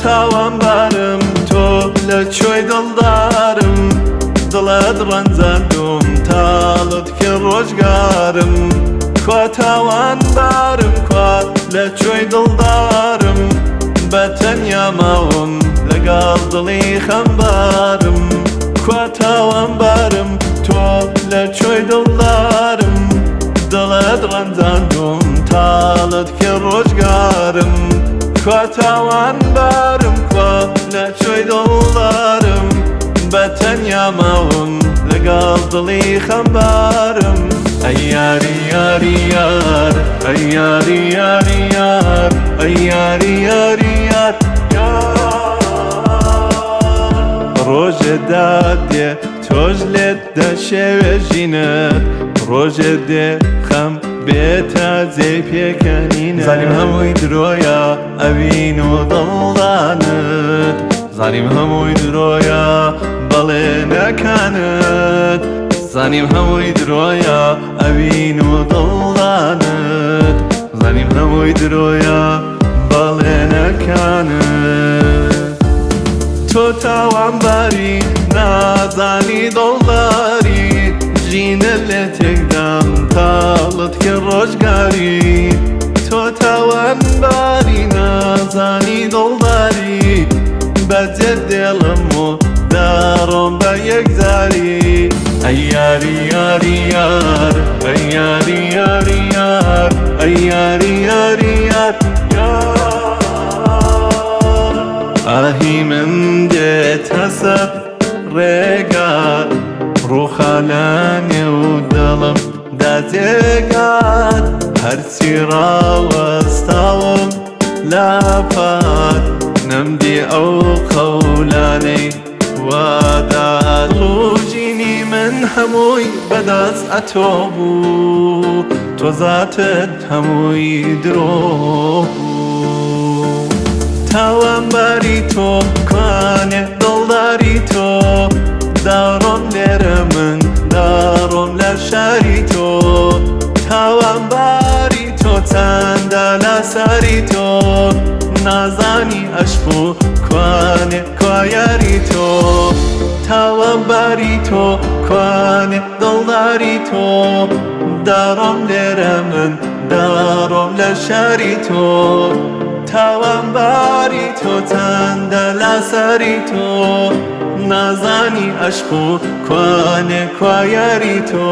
تاوان بارم تو لچوی دلدارم دلت رنزندم تالت که روزگارم کو تاوان بارم کو لچوی دلدارم بتنیا ماوم لقال دلی خمبارم کو تاوان بارم تو لچوی دلدارم دلت رنزندم تالت که روزگارم کو تاوان بارم کو لچوی دلدارم بتنیا ماوم لقال دلی خمبارم ای یاری یاری یار ای یاری یاری یار ای یاری یاری یار روز داده توز لده شوژینه روز ده خم بێتازەی پێکەنینە زانیم هەمووی درۆیە ئەوین و دڵدانت زانیم هەمووی درۆیە بەڵێ نەکانت زانیم هەمووی درۆیە ئەوین و دڵدانت زانیم هەمووی درۆیە بەڵێ نەکانت تۆ تاوانباری نازانی دڵداری ژینە لێ تێکدام تاڵت کە ڕۆژگاری تۆ تاوانباری نازانی دڵداری بەجێ دێڵم و داڕۆم بە یەکجاری ئەی یاری یاری یار ئەی یاری یاری یار ئەی یاری یاری یار ئاهی من دێتە سەر ڕێگات ڕووخانانێ و دڵم دەجێگات هەرچی ڕاوەستاوم لاپات نەمدی ئەو قەولانەی وادات ڕووژینی من هەمووی بەدەست ئەتۆ بوو تۆ زاتت هەمووی درۆ بوو تاوانباری تۆ کوانێ دڵداری تۆ داڕۆم لێرە من داڕۆم لە شاری تۆ تاوانباری تۆ چەندە لەسەری تۆ نازانی عەشق و کوانێ کوایەری تۆ تاوانباری تۆ کوانێ دڵداری تۆ داڕۆم لێرە من داڕۆم لە شاری تۆ تاوانباری تۆ چەندە لەسەری تۆ نازانی عەشق و کوانێ کوایەری تۆ